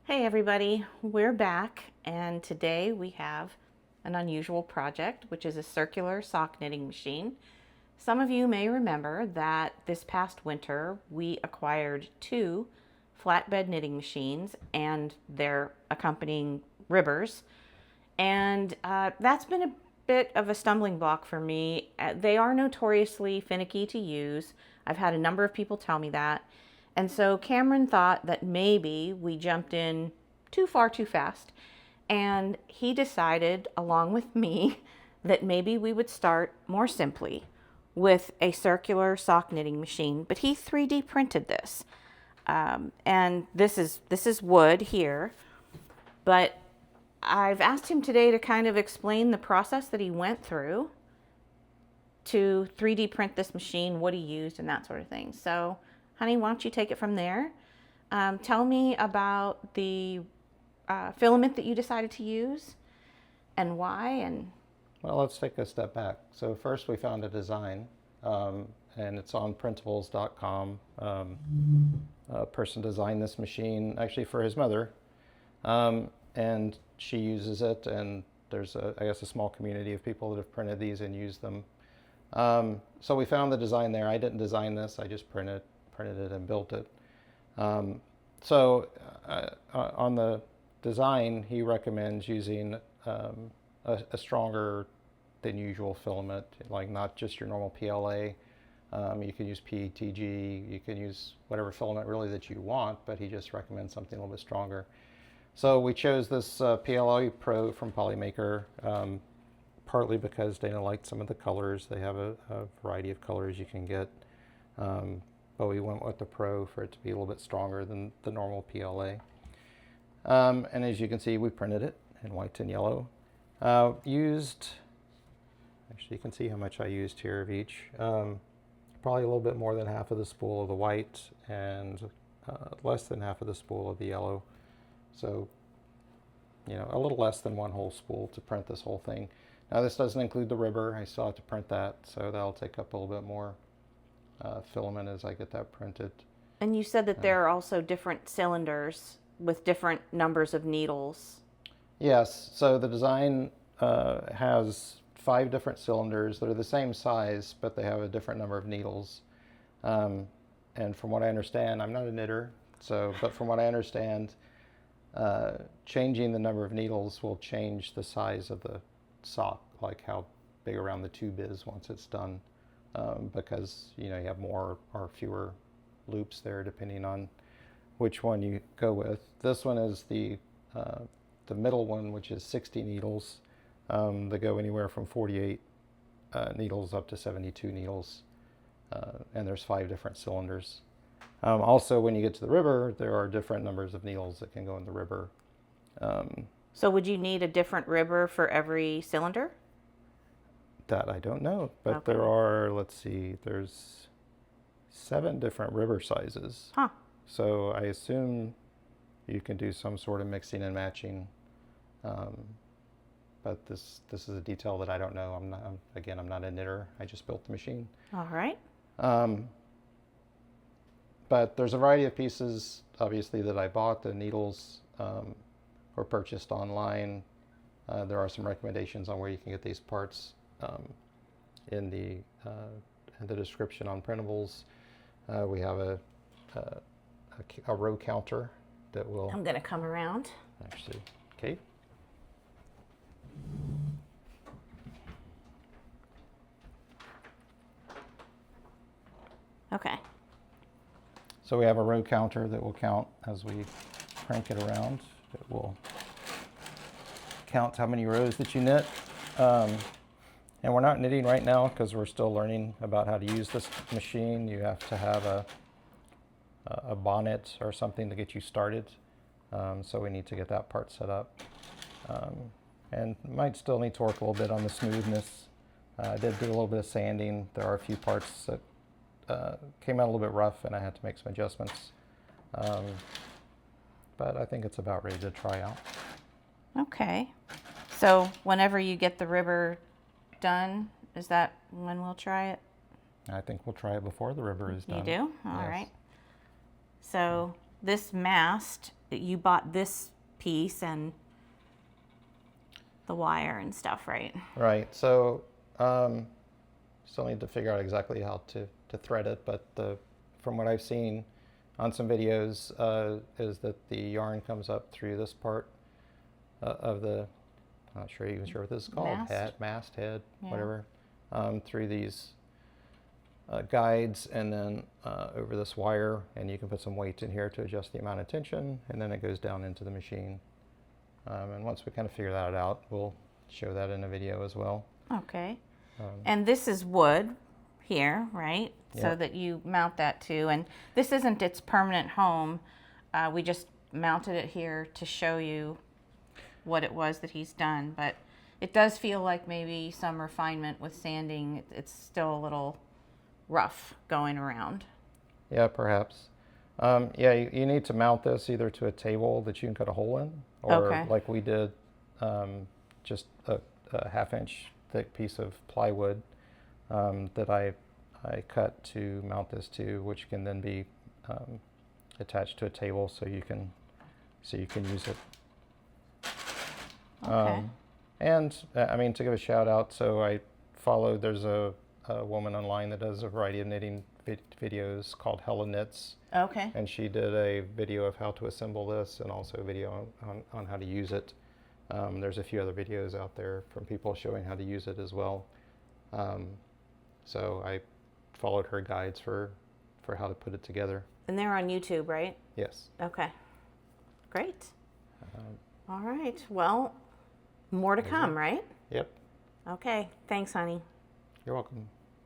Hey everybody, we're back and today we have an unusual project, which is a circular sock knitting machine. Some of you may remember that this past winter we acquired two flatbed knitting machines and their accompanying ribbers, and that's been a bit of a stumbling block for me. They are notoriously finicky to use. I've had a number of people tell me that. And so Cameron thought that maybe we jumped in too far too fast. And he decided, along with me, that maybe we would start more simply with a circular sock knitting machine. But he 3D printed this. And this is wood here. But I've asked him today to kind of explain the process that he went through to 3D print this machine, what he used, and that sort of thing. So, honey, why don't you take it from there? Tell me about the filament that you decided to use and why. And Well, let's take a step back. So first we found a design, and it's on printables.com. A person designed this machine actually for his mother, and she uses it, and there's I guess a small community of people that have printed these and used them. So we found the design there. I didn't design this, I just printed it and built it. On the design, he recommends using a stronger than usual filament, like not just your normal PLA. You can use PETG, you can use whatever filament really that you want, but he just recommends something a little bit stronger. So we chose this PLA Pro from Polymaker, partly because Dana liked some of the colors. They have a variety of colors you can get, but we went with the Pro for it to be a little bit stronger than the normal PLA. And as you can see, we printed it in white and yellow. Actually you can see how much I used here of each. Probably a little bit more than half of the spool of the white and less than half of the spool of the yellow. So, a little less than one whole spool to print this whole thing. Now this doesn't include the ribber. I still have to print that, so that'll take up a little bit more filament as I get that printed. and you said that there are also different cylinders with different numbers of needles. Yes, so the design has 5 different cylinders that are the same size, but they have a different number of needles. And from what I understand, I'm not a knitter, but from what I understand, changing the number of needles will change the size of the sock, like how big around the tube is once it's done, because you have more or fewer loops there depending on which one you go with. This one is the middle one, which is 60 needles. They go anywhere from 48 needles up to 72 needles, and there's 5 different cylinders. Also, when you get to the ribber, there are different numbers of needles that can go in the ribber. So would you need a different ribber for every cylinder? That I don't know, but Okay. there are, let's see, there's 7 different ribber sizes. Huh. So I assume you can do some sort of mixing and matching. But this is a detail that I don't know. I'm not a knitter. I just built the machine. All right. But there's a variety of pieces, obviously, that I bought. The needles were purchased online. There are some recommendations on where you can get these parts in the description on printables. We have a row counter that will I'm going to come around. actually, okay. Okay. So we have a row counter that will count as we crank it around. It will count how many rows that you knit. And we're not knitting right now because we're still learning about how to use this machine. You have to have a bonnet or something to get you started. So we need to get that part set up. And might still need to work a little bit on the smoothness. I did do a little bit of sanding. There are a few parts that came out a little bit rough and I had to make some adjustments. But I think it's about ready to try out. Okay. So whenever you get the ribber done, is that when we'll try it? I think we'll try it before the ribber is done. You do? All Yes. right. So this mast you bought this piece and the wire and stuff, right? Right. So still need to figure out exactly how to thread it, but from what I've seen on some videos is that the yarn comes up through this part of the, I'm not sure even sure what this is called, mast, head, Yeah. whatever, through these guides and then over this wire, and you can put some weight in here to adjust the amount of tension, and then it goes down into the machine. And once we kind of figure that out, we'll show that in a video as well. Okay. And this is wood here, right? So Yep. that you mount that to. And this isn't its permanent home. We just mounted it here to show you what it was that he's done. But it does feel like maybe some refinement with sanding. It's still a little rough going around. Yeah, perhaps. Yeah, you need to mount this either to a table that you can cut a hole in, or Okay. like we did, just a half-inch thick piece of plywood that I cut to mount this to, which can then be attached to a table so you can use it. Okay. And I mean, to give a shout out, so I followed, there's a woman online that does a variety of knitting videos called Hella Knits, Okay. and she did a video of how to assemble this and also a video on how to use it. There's a few other videos out there from people showing how to use it as well. So I followed her guides for how to put it together. And they're on YouTube, right? Yes. Okay. Great. All right. Well, more to come, right? Yep. Okay. Thanks, honey. You're welcome.